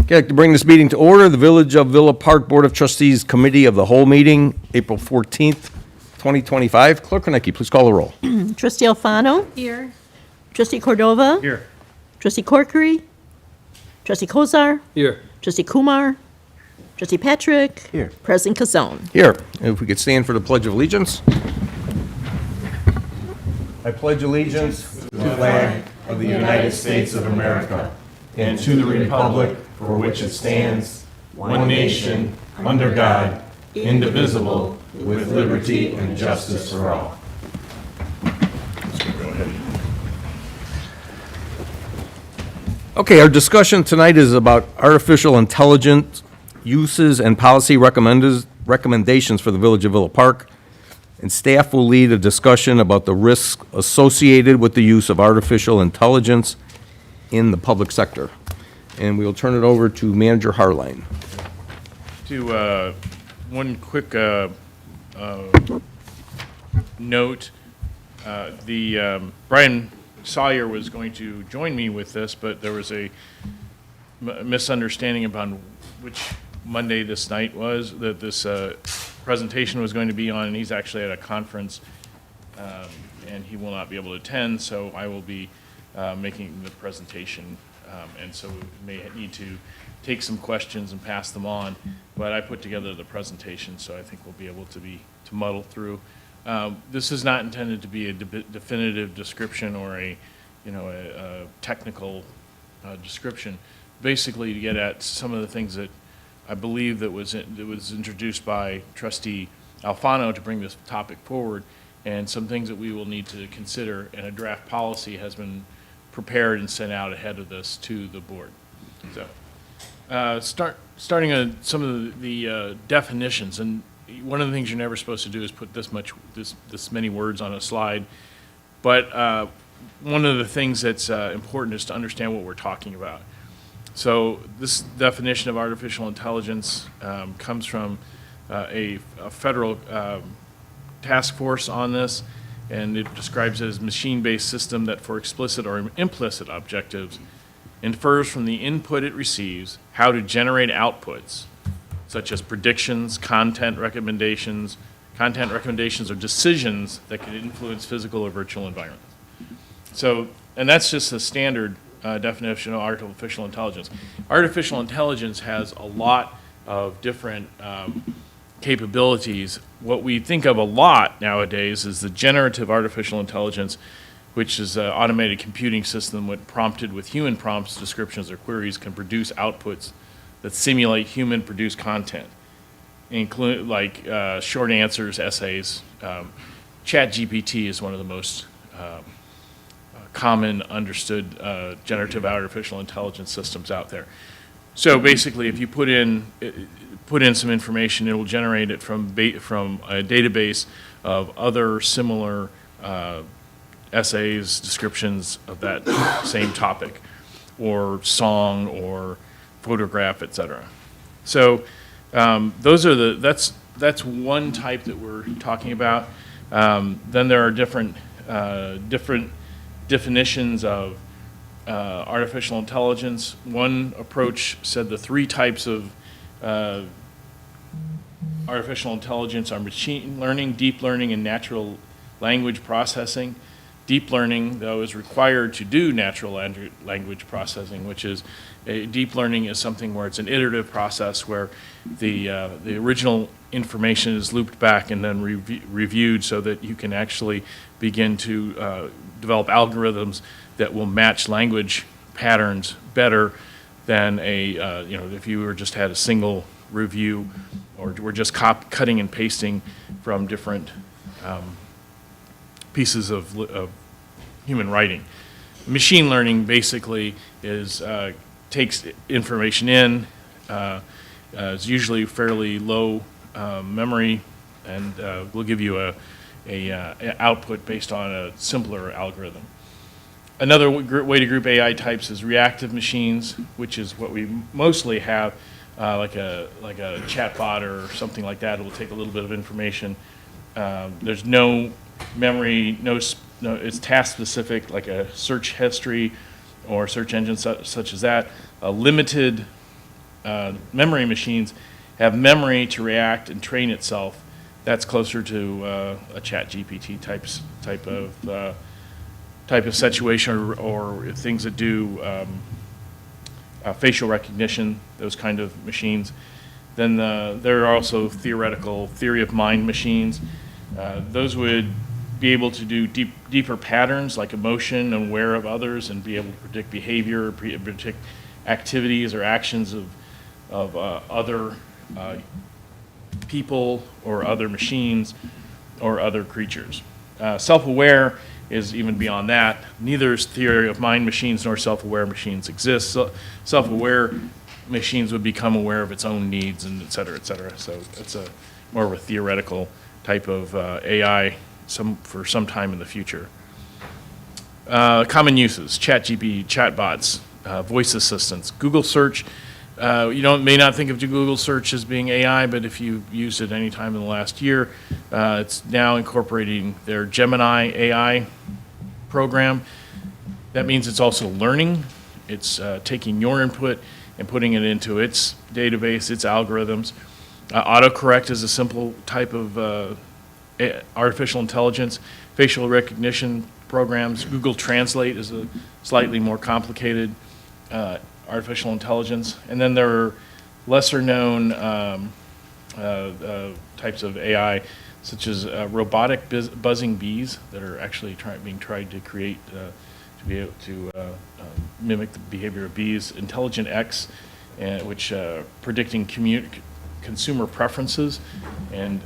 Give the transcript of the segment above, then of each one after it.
Okay, I'd like to bring this meeting to order. The Village of Villa Park Board of Trustees Committee of the Whole meeting, April 14th, 2025. Clerk Konecki, please call the roll. Trustee Alfano? Here. Trustee Cordova? Here. Trustee Corkery? Trustee Kozar? Here. Trustee Kumar? Trustee Patrick? Here. President Kazone. Here, if we could stand for the Pledge of Allegiance. I pledge allegiance to the flag of the United States of America and to the republic for which it stands, one nation, under God, indivisible, with liberty and justice for all. Okay, our discussion tonight is about artificial intelligence uses and policy recommendations for the Village of Villa Park. And staff will lead a discussion about the risks associated with the use of artificial intelligence in the public sector. And we'll turn it over to Manager Harline. To one quick note, Brian Sawyer was going to join me with this, but there was a misunderstanding about which Monday this night was, that this presentation was going to be on, and he's actually at a conference, and he will not be able to attend, so I will be making the presentation, and so we may need to take some questions and pass them on, but I put together the presentation, so I think we'll be able to muddle through. This is not intended to be a definitive description or a technical description. Basically, to get at some of the things that I believe that was introduced by Trustee Alfano to bring this topic forward, and some things that we will need to consider, and a draft policy has been prepared and sent out ahead of this to the board. So, starting on some of the definitions, and one of the things you're never supposed to do is put this many words on a slide, but one of the things that's important is to understand what we're talking about. So this definition of artificial intelligence comes from a federal task force on this, and it describes it as a machine-based system that for explicit or implicit objectives infers from the input it receives how to generate outputs, such as predictions, content recommendations or decisions that can influence physical or virtual environments. So, and that's just a standard definition of artificial intelligence. Artificial intelligence has a lot of different capabilities. What we think of a lot nowadays is the generative artificial intelligence, which is an automated computing system when prompted with human prompts, descriptions, or queries can produce outputs that simulate human-produced content, include like short answers, essays. ChatGPT is one of the most common understood generative artificial intelligence systems out there. So basically, if you put in some information, it will generate it from a database of other similar essays, descriptions of that same topic, or song, or photograph, etc. So that's one type that we're talking about. Then there are different definitions of artificial intelligence. One approach said the three types of artificial intelligence are machine learning, deep learning, and natural language processing. Deep learning, though, is required to do natural language processing, which is deep learning is something where it's an iterative process where the original information is looped back and then reviewed so that you can actually begin to develop algorithms that will match language patterns better than if you were just had a single review or were just cutting and pasting from different pieces of human writing. Machine learning basically is takes information in, is usually fairly low memory, and will give you a output based on a simpler algorithm. Another way to group AI types is reactive machines, which is what we mostly have, like a chatbot or something like that. It will take a little bit of information. There's no memory, no, it's task specific, like a search history or search engine such as that. A limited memory machines have memory to react and train itself. That's closer to a Chat GPT type of situation, or things that do facial recognition, those kind of machines. Then there are also theoretical theory of mind machines. Those would be able to do deeper patterns like emotion and aware of others, and be able to predict behavior, predict activities or actions of other people or other machines or other creatures. Self-aware is even beyond that. Neither theory of mind machines nor self-aware machines exist. So self-aware machines would become aware of its own needs, and et cetera, et cetera. So it's a more of a theoretical type of AI for some time in the future. Common uses: ChatGPT, chatbots, voice assistants, Google search. You may not think of Google search as being AI, but if you used it any time in the last year, it's now incorporating their Gemini AI program. That means it's also learning. It's taking your input and putting it into its database, its algorithms. Autocorrect is a simple type of artificial intelligence. Facial recognition programs. Google Translate is a slightly more complicated artificial intelligence. And then there are lesser known types of AI, such as robotic buzzing bees that are actually being tried to create to be able to mimic the behavior of bees. Intelligent X, which predicting consumer preferences, and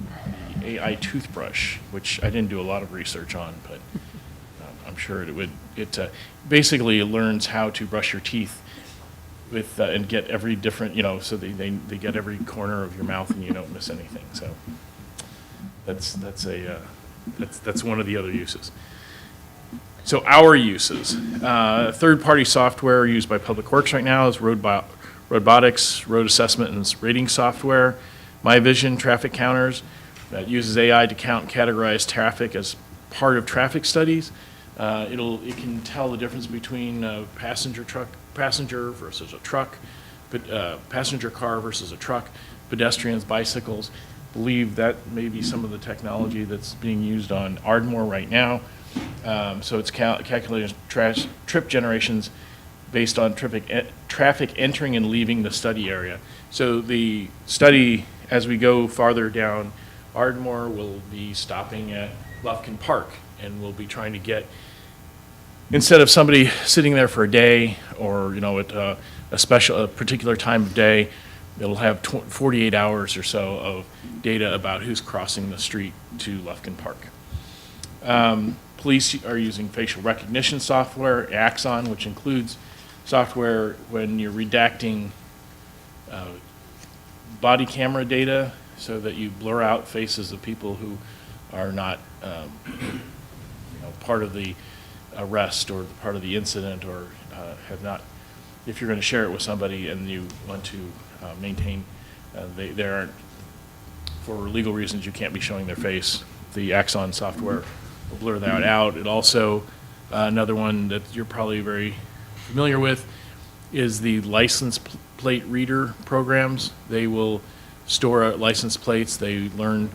the AI toothbrush, which I didn't do a lot of research on, but I'm sure it basically learns how to brush your teeth with and get every different, so they get every corner of your mouth and you don't miss anything. So that's one of the other uses. So our uses: third-party software used by Public Works right now is robotics, road assessment and rating software. My Vision traffic counters that uses AI to count and categorize traffic as part of traffic studies. It can tell the difference between a passenger versus a truck, but passenger car versus a truck, pedestrians, bicycles. Believe that may be some of the technology that's being used on Ardmore right now. So it's calculating trip generations based on traffic entering and leaving the study area. So the study, as we go farther down Ardmore, will be stopping at Lufkin Park, and we'll be trying to get, instead of somebody sitting there for a day or at a particular time of day, it'll have 48 hours or so of data about who's crossing the street to Lufkin Park. Police are using facial recognition software, Axon, which includes software when you're redacting body camera data so that you blur out faces of people who are not part of the arrest or part of the incident, or have not. If you're going to share it with somebody and you want to maintain, they aren't, for legal reasons, you can't be showing their face. The Axon software will blur that out. It also, another one that you're probably very familiar with is the license plate reader programs. They will store license plates. They learn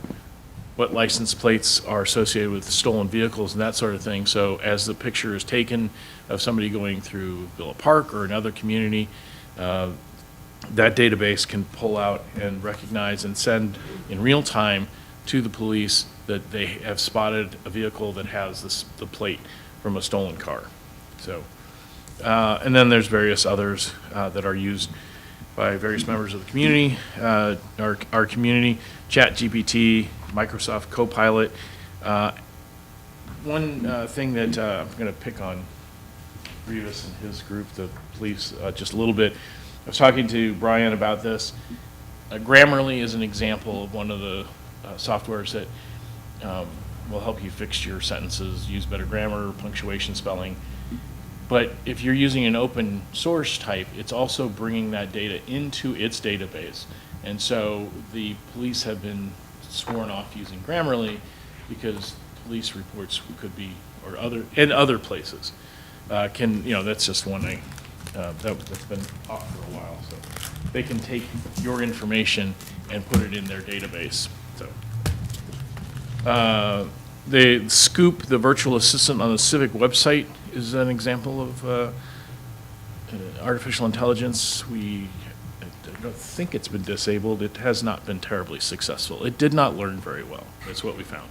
what license plates are associated with stolen vehicles and that sort of thing. So as the picture is taken of somebody going through Villa Park or another community, that database can pull out and recognize and send in real time to the police that they have spotted a vehicle that has the plate from a stolen car. So, and then there's various others that are used by various members of the community, our community, ChatGPT, Microsoft Copilot. One thing that I'm going to pick on Rivas and his group, the police, just a little bit. I was talking to Brian about this. Grammarly is an example of one of the softwares that will help you fix your sentences, use better grammar, punctuation, spelling. But if you're using an open source type, it's also bringing that data into its database. And so the police have been sworn off using Grammarly because police reports could be, or other places can, that's just one that's been off for a while. So they can take your information and put it in their database. So the Scoop, the virtual assistant on the Civic website, is an example of artificial intelligence. I don't think it's been disabled. It has not been terribly successful. It did not learn very well. That's what we found.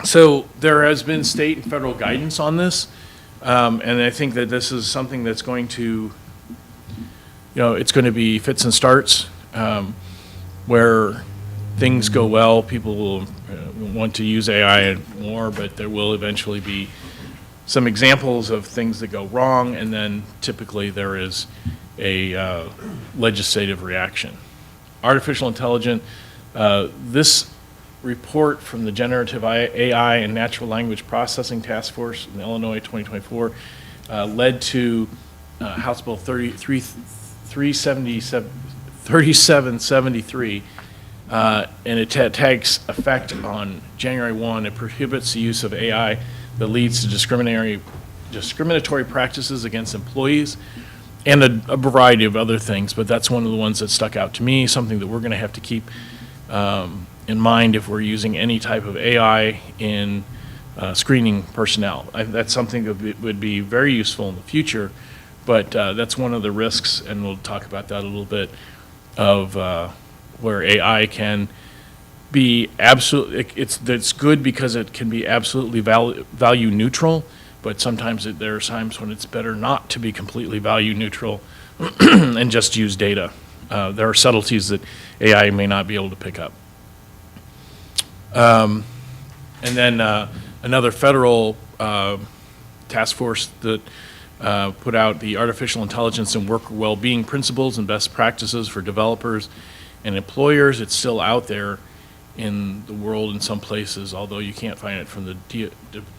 So there has been state and federal guidance on this, and I think that this is something that's going to, it's going to be fits and starts, where things go well, people will want to use AI more, but there will eventually be some examples of things that go wrong, and then typically there is a legislative reaction. Artificial intelligence, this report from the Generative AI and Natural Language Processing Task Force in Illinois 2024 led to House Bill 3773, and it takes effect on January 1. It prohibits the use of AI that leads to discriminatory practices against employees and a variety of other things, but that's one of the ones that stuck out to me, something that we're going to have to keep in mind if we're using any type of AI in screening personnel. That's something that would be very useful in the future, but that's one of the risks, and we'll talk about that a little bit, of where AI can be absolutely, it's good because it can be absolutely value neutral, but sometimes there are times when it's better not to be completely value neutral and just use data. There are subtleties that AI may not be able to pick up. And then another federal task force that put out the Artificial Intelligence and Worker Well-Being Principles and Best Practices for Developers and Employers. It's still out there in the world in some places, although you can't find it from the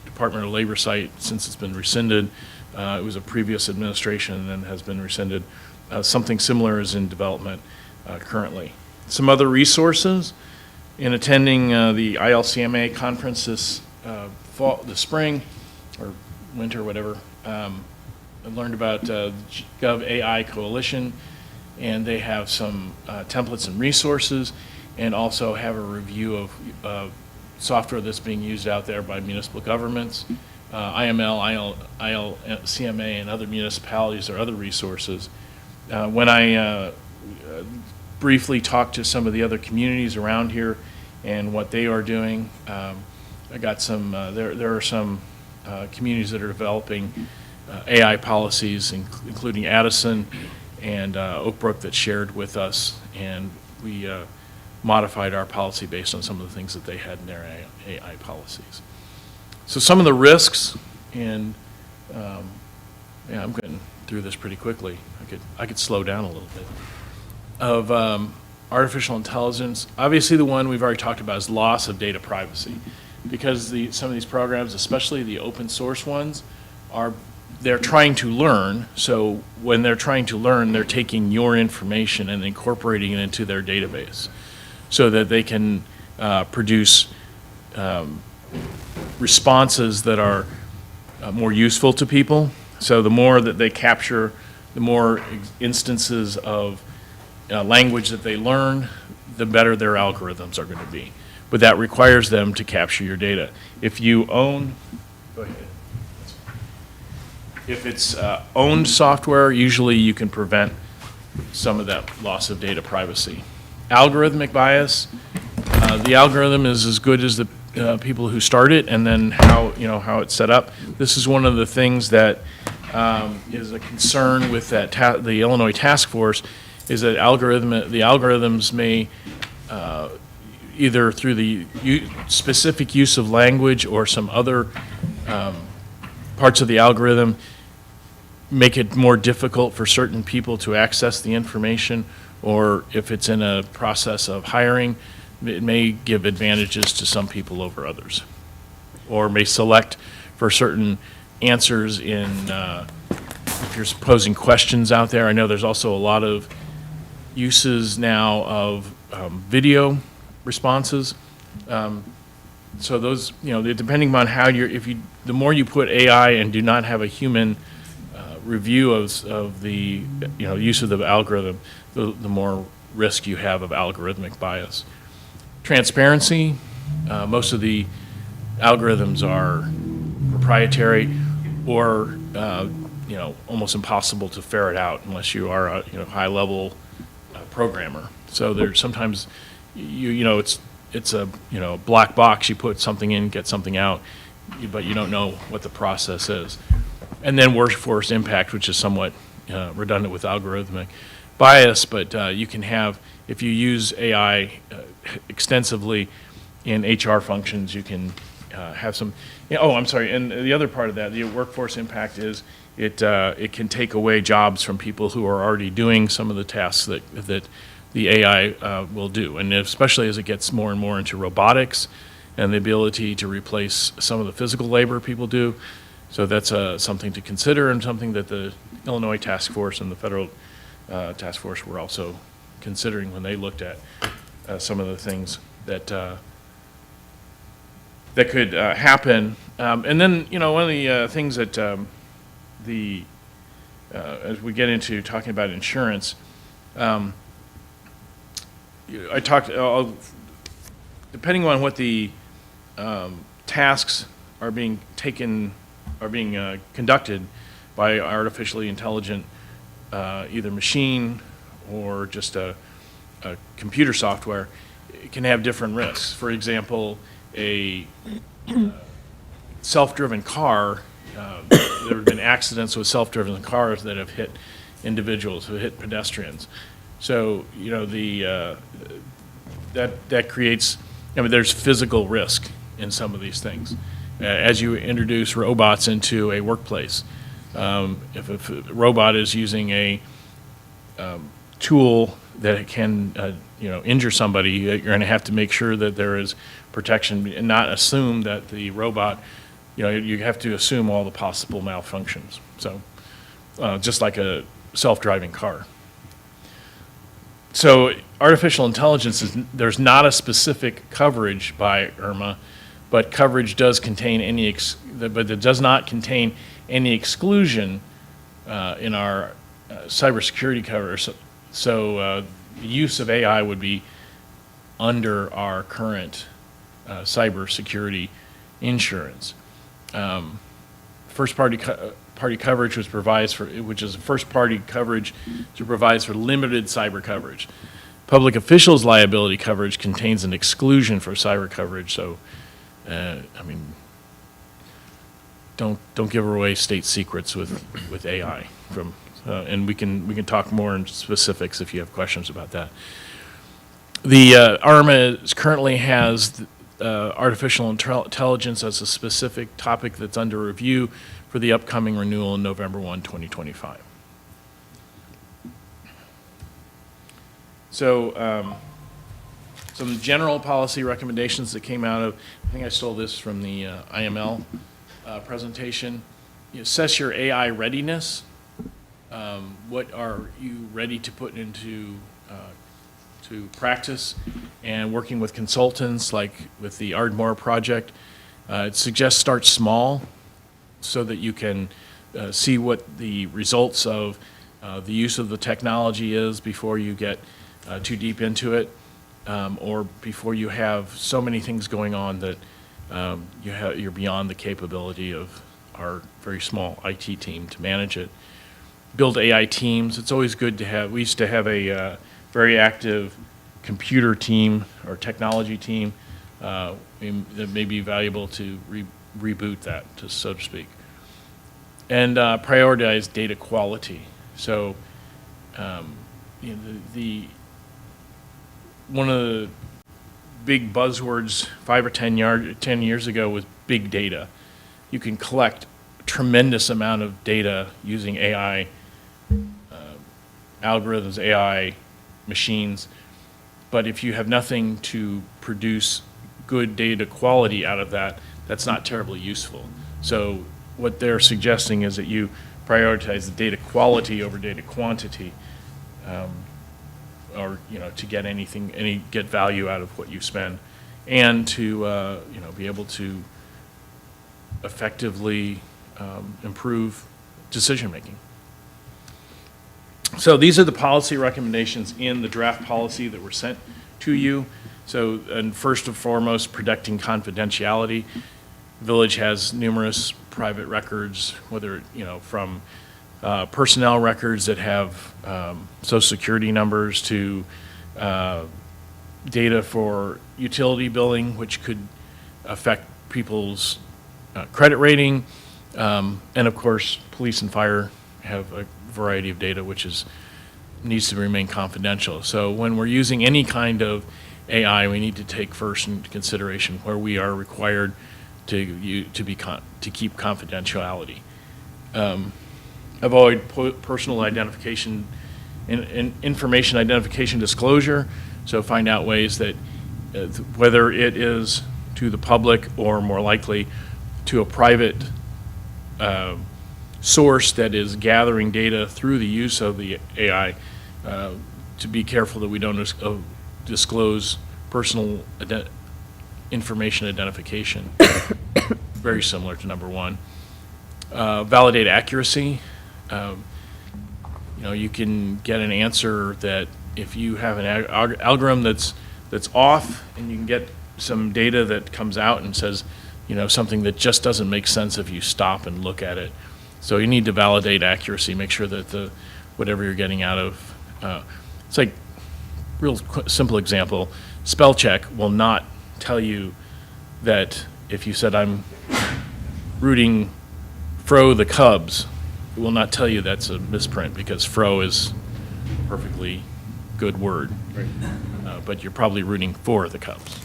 Department of Labor site since it's been rescinded. It was a previous administration and then has been rescinded. Something similar is in development currently. Some other resources. In attending the ILCMA conference this spring or winter, whatever, I learned about Gov AI Coalition, and they have some templates and resources, and also have a review of software that's being used out there by municipal governments, IML, ILCMA, and other municipalities or other resources. When I briefly talked to some of the other communities around here and what they are doing, I got some, there are some communities that are developing AI policies, including Addison and Oak Brook, that shared with us, and we modified our policy based on some of the things that they had in their AI policies. So some of the risks, and yeah, I'm getting through this pretty quickly. I could slow down a little bit. Of artificial intelligence, obviously the one we've already talked about is loss of data privacy, because some of these programs, especially the open source ones, they're trying to learn. So when they're trying to learn, they're taking your information and incorporating it into their database, so that they can produce responses that are more useful to people. So the more that they capture, the more instances of language that they learn, the better their algorithms are going to be. But that requires them to capture your data. If you own, go ahead. If it's owned software, usually you can prevent some of that loss of data privacy. Algorithmic bias, the algorithm is as good as the people who start it, and then how it's set up. This is one of the things that is a concern with the Illinois task force, is that the algorithms may either through the specific use of language or some other parts of the algorithm make it more difficult for certain people to access the information, or if it's in a process of hiring, it may give advantages to some people over others, or may select for certain answers in, if you're posing questions out there. I know there's also a lot of uses now of video responses. So those, depending on how the more you put AI and do not have a human review of the, use of the algorithm, the more risk you have of algorithmic bias. Transparency, most of the algorithms are proprietary or, almost impossible to ferret out unless you are a, high-level programmer. So there's sometimes, it's a, black box, you put something in, get something out, but you don't know what the process is. And then workforce impact, which is somewhat redundant with algorithmic bias, but you can have, if you use AI extensively in HR functions, you can have some, I'm sorry, and the other part of that, the workforce impact is it can take away jobs from people who are already doing some of the tasks that the AI will do, and especially as it gets more and more into robotics and the ability to replace some of the physical labor people do. So that's something to consider, and something that the Illinois Task Force and the federal task force were also considering when they looked at some of the things that that could happen. And then, one of the things that as we get into talking about insurance, I talked, depending on what the tasks are being conducted by artificially intelligent, either machine or just a computer software, it can have different risks. For example, a self-driven car, there have been accidents with self-driven cars that have hit individuals, who hit pedestrians. So, that creates, there's physical risk in some of these things. As you introduce robots into a workplace, if a robot is using a tool that can, injure somebody, you're going to have to make sure that there is protection and not assume that the robot, you have to assume all the possible malfunctions. So, just like a self-driving car. So artificial intelligence there's not a specific coverage by IRMA, but coverage does contain but it does not contain any exclusion in our cybersecurity coverage. So the use of AI would be under our current cybersecurity insurance. First-party coverage which is first-party coverage to provides for limited cyber coverage. Public officials liability coverage contains an exclusion for cyber coverage. So, don't give away state secrets with AI. And we can talk more in specifics if you have questions about that. The ARMA currently has artificial intelligence as a specific topic that's under review for the upcoming renewal on November 1, 2025. So some general policy recommendations that came out of, I think I stole this from the IML presentation. Assess your AI readiness. What are you ready to put into to practice, and working with consultants like with the Ardmore project. It suggests start small so that you can see what the results of the use of the technology is before you get too deep into it, or before you have so many things going on that you're beyond the capability of our very small IT team to manage it. Build AI teams. It's always good to have. We used to have a very active computer team or technology team that may be valuable to reboot that, so to speak. And prioritize data quality. So, one of the big buzzwords 5 or 10 years ago was big data. You can collect a tremendous amount of data using AI algorithms, AI machines, but if you have nothing to produce good data quality out of that, that's not terribly useful. So what they're suggesting is that you prioritize the data quality over data quantity, or to get get value out of what you spend and to, be able to effectively improve decision-making. So these are the policy recommendations in the draft policy that were sent to you. So, and first and foremost, protecting confidentiality. Village has numerous private records, whether, from personnel records that have social security numbers to data for utility billing, which could affect people's credit rating. And of course, police and fire have a variety of data which needs to remain confidential. So when we're using any kind of AI, we need to take first into consideration where we are required to keep confidentiality. Avoid personal identification and information identification disclosure. So find out ways that whether it is to the public or more likely to a private source that is gathering data through the use of the AI, to be careful that we don't disclose personal information identification. Very similar to number one. Validate accuracy. You can get an answer that if you have an algorithm that's off, and you can get some data that comes out and says, something that just doesn't make sense if you stop and look at it. So you need to validate accuracy, make sure that whatever you're getting out of, it's like, real simple example, spell check will not tell you that if you said I'm rooting fro the Cubs, it will not tell you that's a misprint, because fro is a perfectly good word. Right. But you're probably rooting for the Cubs.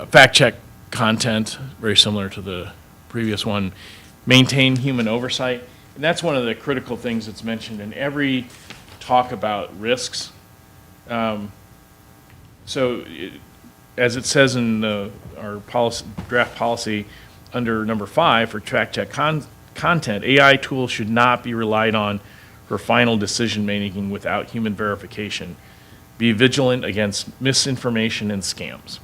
Fact check content, very similar to the previous one. Maintain human oversight. And that's one of the critical things that's mentioned in every talk about risks. As it says in our draft policy under number 5 for fact check content, AI tools should not be relied on for final decision making without human verification. Be vigilant against misinformation and scams.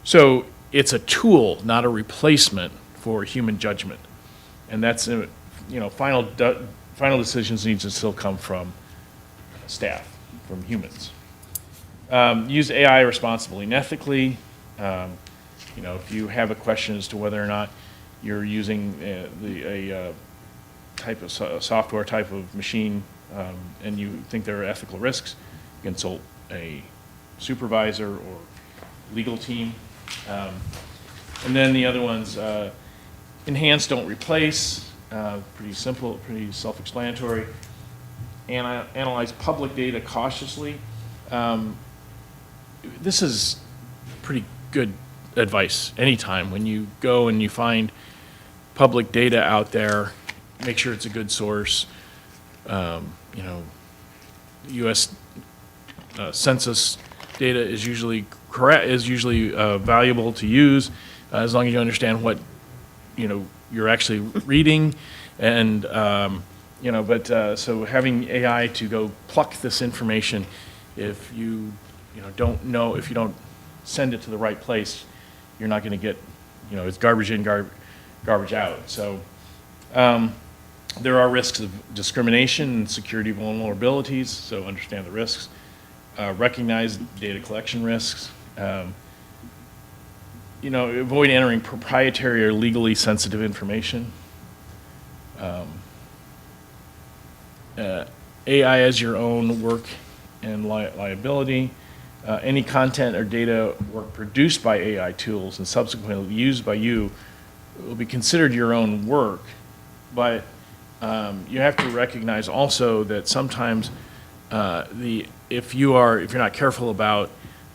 So it's a tool, not a replacement for human judgment. And that's, final decisions need to still come from staff, from humans. Use AI responsibly and ethically. If you have a question as to whether or not you're using a type of software type of machine, and you think there are ethical risks, consult a supervisor or legal team. And then the other ones, enhance, don't replace, pretty simple, pretty self-explanatory. Analyze public data cautiously. This is pretty good advice anytime. When you go and you find public data out there, make sure it's a good source. U.S. Census data is usually correct, valuable to use, as long as you understand what you're actually reading, and so having AI to go pluck this information, if you if you don't send it to the right place, you're not going to get, it's garbage in, garbage out. So there are risks of discrimination and security vulnerabilities, so understand the risks. Recognize data collection risks. Avoid entering proprietary or legally sensitive information. AI as your own work and liability. Any content or data work produced by AI tools and subsequently used by you will be considered your own work, but you have to recognize also that sometimes if you're not careful about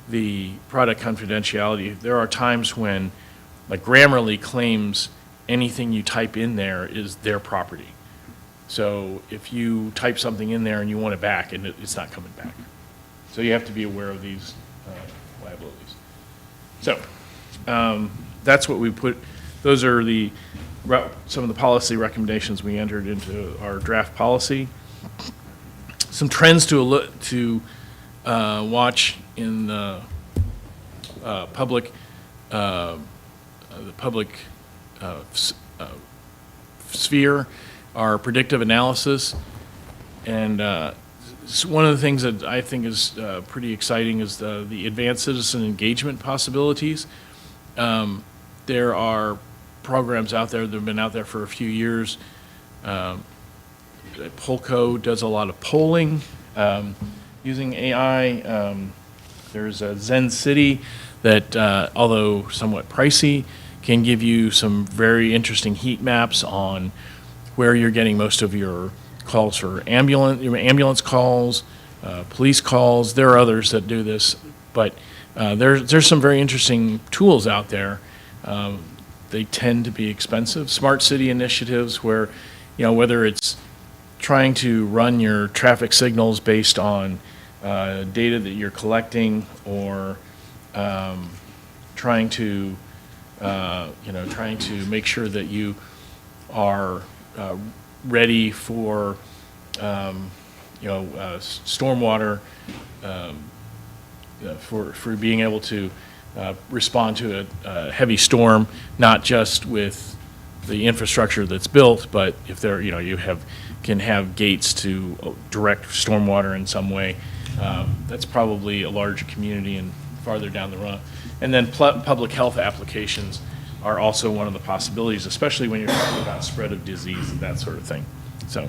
the product confidentiality, there are times when, like, Grammarly claims anything you type in there is their property. So if you type something in there and you want it back, and it's not coming back. So you have to be aware of these liabilities. So that's what we put. Those are some of the policy recommendations we entered into our draft policy. Some trends to watch in the public, sphere are predictive analysis. And one of the things that I think is pretty exciting is the advanced citizen engagement possibilities. There are programs out there that have been out there for a few years. Polco does a lot of polling using AI. There's a Zen City that, although somewhat pricey, can give you some very interesting heat maps on where you're getting most of your calls for ambulance calls, police calls. There are others that do this, but there's some very interesting tools out there. They tend to be expensive. Smart city initiatives where, whether it's trying to run your traffic signals based on data that you're collecting, or trying to make sure that you are ready for stormwater, for being able to respond to a heavy storm, not just with the infrastructure that's built, but if there, can have gates to direct stormwater in some way. That's probably a larger community and farther down the run. And then public health applications are also one of the possibilities, especially when you're talking about spread of disease and that sort of thing. So,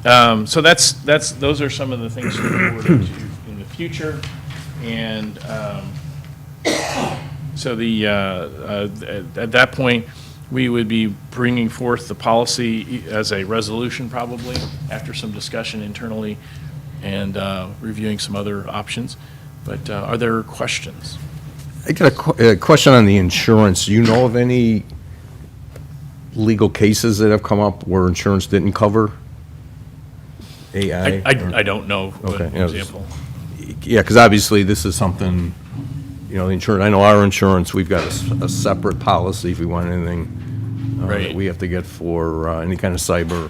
those are some of the things to look forward to in the future. And so at that point, we would be bringing forth the policy as a resolution probably after some discussion internally and reviewing some other options. But are there questions? I got a question on the insurance. Do you know of any legal cases that have come up where insurance didn't cover AI? I don't know Okay, an yeah, example. Yeah, because obviously this is something, the insurance, I know our insurance, we've got a separate policy if we want anything that Right. we have to get for any kind of cyber,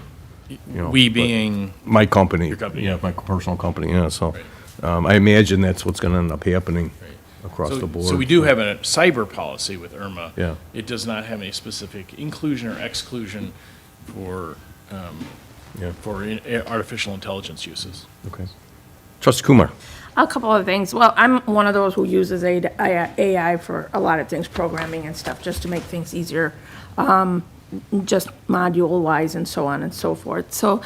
We but being, my company. Your company, Yeah, yeah. my personal company, yeah, so. Right. I imagine that's what's going to end up happening Right. across so the board. so we do have a cyber policy with IRMA. Yeah. It does not have any specific inclusion or exclusion for Yeah, artificial intelligence uses. okay. Trustee Kumar. A couple of things. Well, I'm one of those who uses AI for a lot of things, programming and stuff, just to make things easier, just module-wise and so on and so forth. So,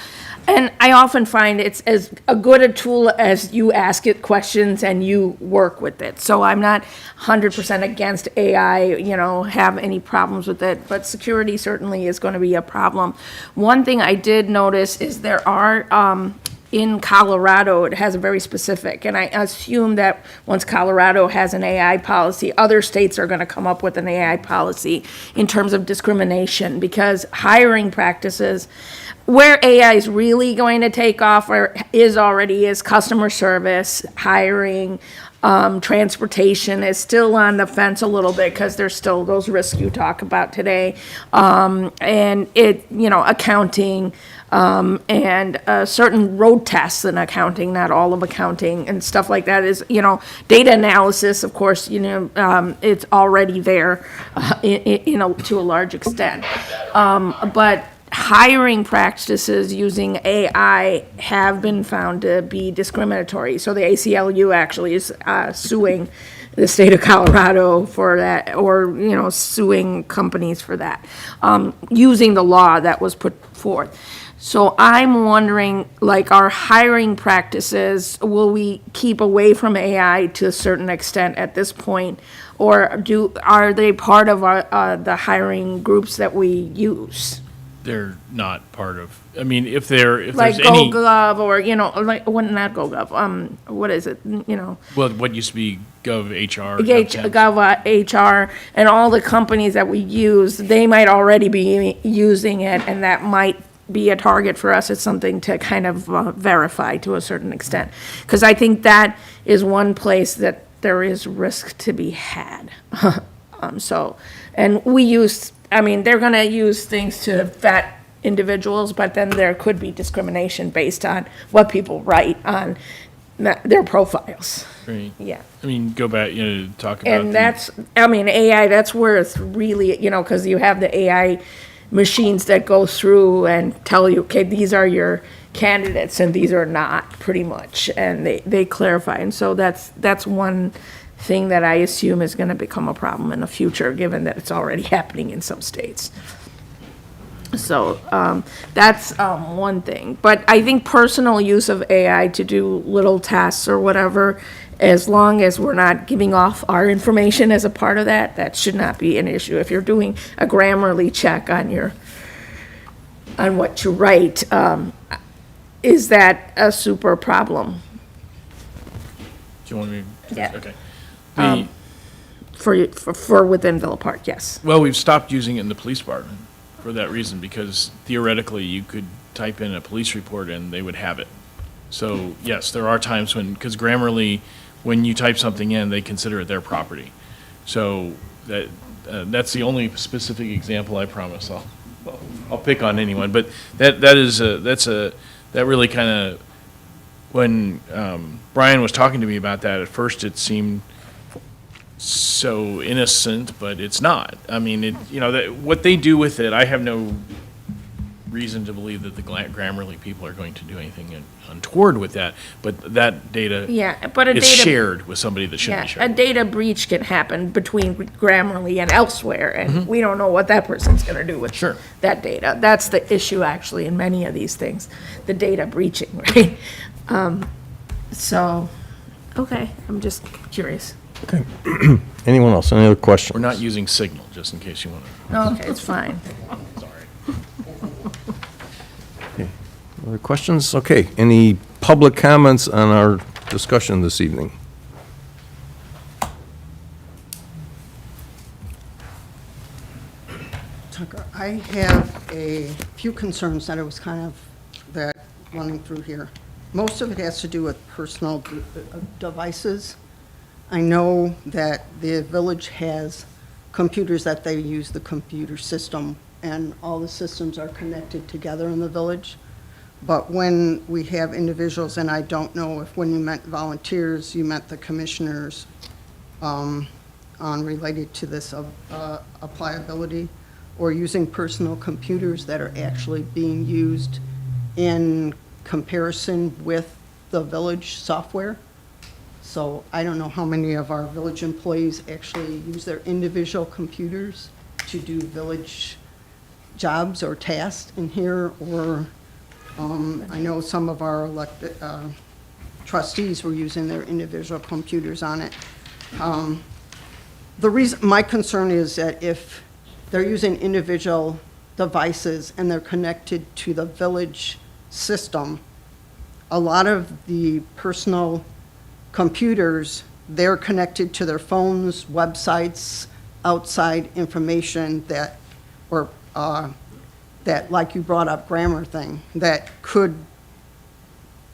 and I often find it's as a good a tool as you ask it questions and you work with it. So I'm not 100% against AI, have any problems with it, but security certainly is going to be a problem. One thing I did notice is there are, in Colorado, it has a very specific, and I assume that once Colorado has an AI policy, other states are going to come up with an AI policy in terms of discrimination, because hiring practices, where AI is really going to take off, or is customer service, hiring, transportation is still on the fence a little bit because there's still those risks you talk about today. And accounting, and certain road tests in accounting, not all of accounting and stuff like that is, data analysis, of course, it's already there, to a large extent. But hiring practices using AI have been found to be discriminatory. So the ACLU actually is suing the state of Colorado for that, or, suing companies for that, using the law that was put forth. So I'm wondering, like, our hiring practices, will we keep away from AI to a certain extent at this point? Or are they part of the hiring groups that we use? They're not part of, if there's Like any, GoGov, or, not GoGov, what is it, well, what used to be Gov HR. Gov HR, and all the companies that we use, they might already be using it, and that might be a target for us. It's something to kind of verify to a certain extent. Because I think that is one place that there is risk to be had. And we use, they're going to use things to vet individuals, but then there could be discrimination based on what people write on their profiles. Right. Yeah. I mean, go back, talk about. And that's, I mean, AI, that's where it's really, because you have the AI machines that go through and tell you, okay, these are your candidates and these are not, pretty much, and they clarify. And so that's one thing that I assume is going to become a problem in the future, given that it's already happening in some states. So that's one thing. But I think personal use of AI to do little tasks or whatever, as long as we're not giving off our information as a part of that, that should not be an issue. If you're doing a Grammarly check on what you write, is that a super problem Do you want me to? Yeah. Okay. for within Villa Park? Yes. Well, we've stopped using it in the police department for that reason, because theoretically, you could type in a police report and they would have it. So, yes, there are times because Grammarly, when you type something in, they consider it their property. So that's the only specific example. I promise I'll pick on anyone, but that really kind of, when Brian was talking to me about that, at first it seemed so innocent, but it's not. I mean, what they do with it, I have no reason to believe that the Grammarly people are going to do anything untoward with that, but that data but is shared with somebody that shouldn't be a shared. data breach can happen between Grammarly and elsewhere, and we don't know what that person's going to do with Sure. that data. That's the issue, actually, in many of these things, the data breaching, right? So, okay, I'm just curious. Okay. Anyone else? Any other questions? We're not using Signal, just in case you want to. Okay, it's fine. Sorry. Other questions? Okay. Any public comments on our discussion this evening? Tucker, I have a few concerns that I was running through here. Most of it has to do with personal devices. I know that the village has computers that they use, the computer system, and all the systems are connected together in the village. But when we have individuals, and I don't know if when you meant volunteers, you meant the commissioners on related to this applicability, or using personal computers that are actually being used in comparison with the village software. So I don't know how many of our village employees actually use their individual computers to do village jobs or tasks in here, or I know some of our elected trustees were using their individual computers on it. My concern is that if they're using individual devices and they're connected to the village system, a lot of the personal computers, they're connected to their phones, websites, outside information that, like you brought up, grammar thing, that could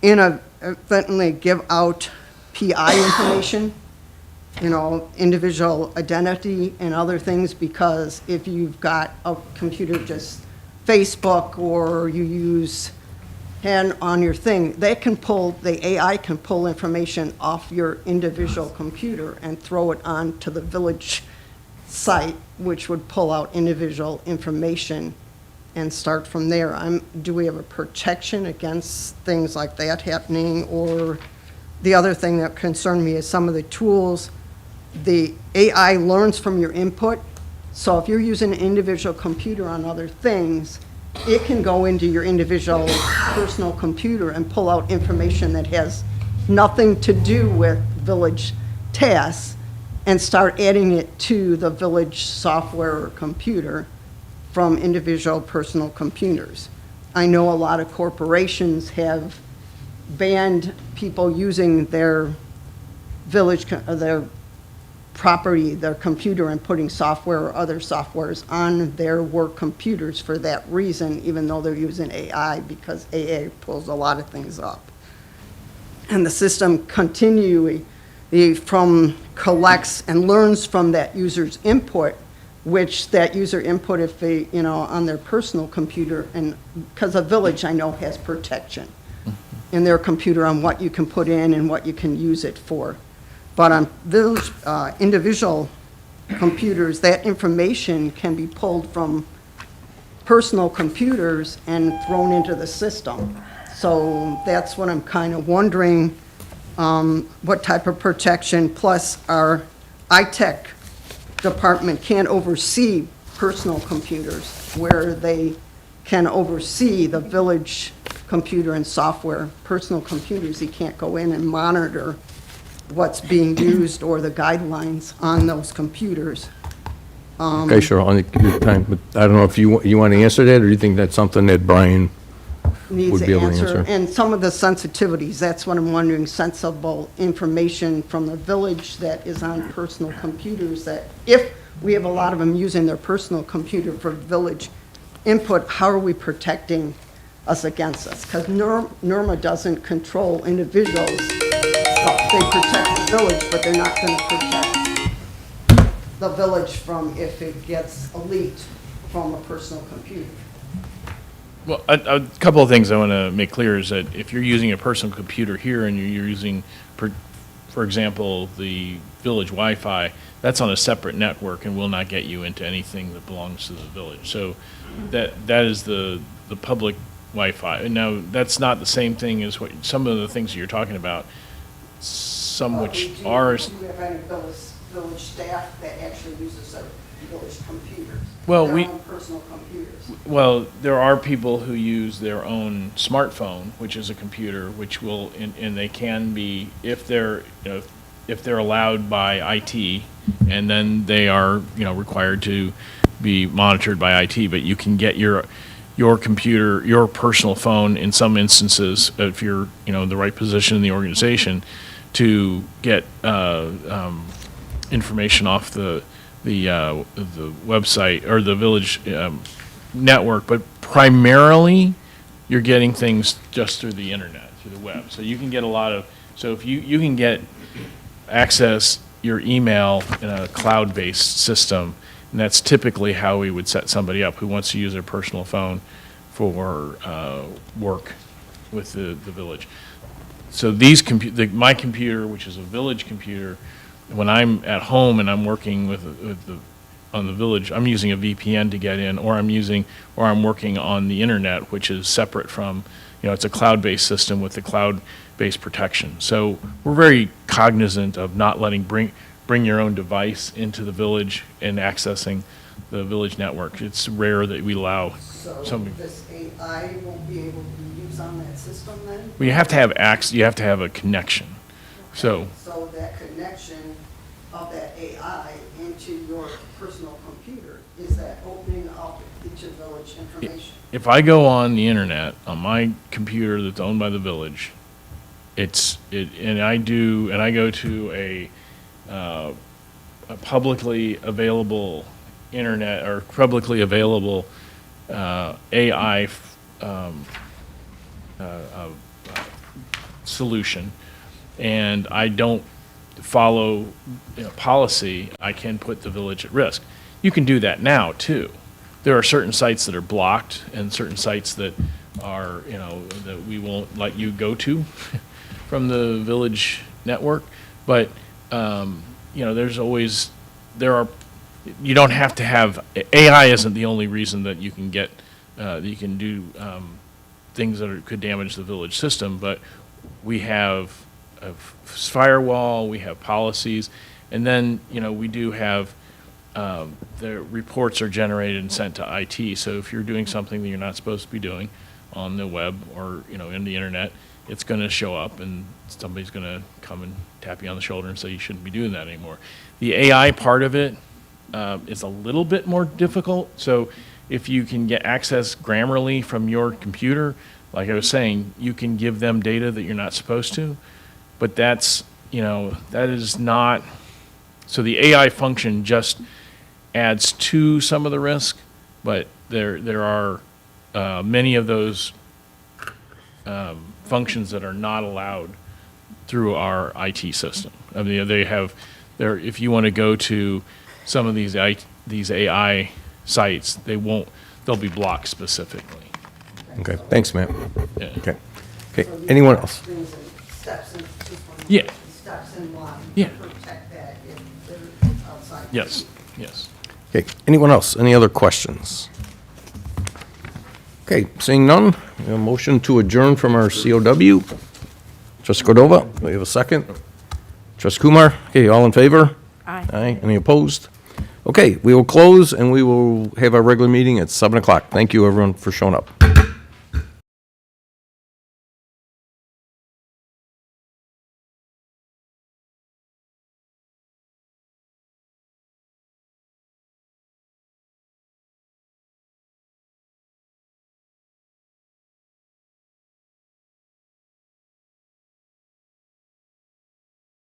inadvertently give out PI information, individual identity and other things, because if you've got a computer, just Facebook, or you use hand on your thing, the AI can pull information off your individual computer and throw it onto the village site, which would pull out individual information and start from there. Do we have a protection against things like that happening? Or the other thing that concerned me is some of the tools, the AI learns from your input. So if you're using an individual computer on other things, it can go into your individual personal computer and pull out information that has nothing to do with village tasks and start adding it to the village software or computer from individual personal computers. I know a lot of corporations have banned people using their village, their property, their computer, and putting software or other softwares on their work computers for that reason, even though they're using AI, because AI pulls a lot of things up. And the system continually collects and learns from that user's input, which that user input, if they, on their personal computer, and because a village I know has protection. in their computer on what you can put in and what you can use it for. But on village, individual computers, that information can be pulled from personal computers and thrown into the system. So that's what I'm kind of wondering, what type of protection, plus our ITech department can't oversee personal computers, where they can oversee the village computer and software. Personal computers, he can't go in and monitor what's being used or the guidelines on those computers. Okay, sure, I'll give you time, but I don't know if you want to answer that, or you think that's something that Brian Needs would to be able to answer. answer? And some of the sensitivities, that's what I'm wondering, sensible information from the village that is on personal computers, that if we have a lot of them using their personal computer for village input, how are we protecting us against this? Because NORMA doesn't control individuals. They protect the village, but they're not going to protect the village from if it gets leaked from a personal computer. Well, a couple of things I want to make clear is that if you're using a personal computer here and you're using, for example, the village Wi-Fi, that's on a separate network and will not get you into anything that belongs to the village. So that is the public Wi-Fi. And now, that's not the same thing as what some of the things that you're talking about, some which are. Do you have any village staff that actually uses their village computers? Well, their we- own personal computers? Well, there are people who use their own smartphone, which is a computer, which will, and they can be, if they're, if they're allowed by IT, and then they are, required to be monitored by IT, but you can get your computer, your personal phone, in some instances, if you're, in the right position in the organization, to get information off the website or the village network, but primarily you're getting things just through the internet, through the web. So you can get a lot of, so if you can get access your email in a cloud-based system, and that's typically how we would set somebody up who wants to use their personal phone for work with the village. So my computer, which is a village computer, when I'm at home and I'm working on the village, I'm using a VPN to get in, or I'm working on the internet, which is separate from, it's a cloud-based system with the cloud-based protection. So we're very cognizant of not letting bring your own device into the village and accessing the village network. It's rare that we allow So somebody. this AI won't be able to be used on that system then? Well, you have to have you have to have a connection. So So that connection of that AI into your personal computer, is that opening up each of village information? if I go on the internet on my computer that's owned by the village, and I go to a publicly available internet or publicly available AI solution, and I don't follow policy, I can put the village at risk. You can do that now too. There are certain sites that are blocked and certain sites that are, that we won't let you go to from the village network. But, you don't have to have, AI isn't the only reason that you can get, that you can do things that could damage the village system, but we have a firewall, we have policies, and then, we do have, the reports are generated and sent to IT. So if you're doing something that you're not supposed to be doing on the web or, in the internet, it's going to show up and somebody's going to come and tap you on the shoulder and say you shouldn't be doing that anymore. The AI part of it is a little bit more difficult. So if you can get access Grammarly from your computer, like I was saying, you can give them data that you're not supposed to, but that is not, so the AI function just adds to some of the risk, but there are many of those functions that are not allowed through our IT system. I mean, if you want to go to some of these AI sites, they'll be blocked specifically. Okay, thanks, Matt. Yeah. Okay. Okay, anyone else? Yeah. Steps in line. Yeah. Protect that if they're outside. Yes, yes. Okay, anyone else? Any other questions? Okay, seeing none, we have a motion to adjourn from our COW. Trustee Cordova, do we have a second? Trustee Kumar, okay, all in favor? Aye. Aye, any opposed? Okay, we will close and we will have our regular meeting at 7 o'clock. Thank you, everyone, for showing up.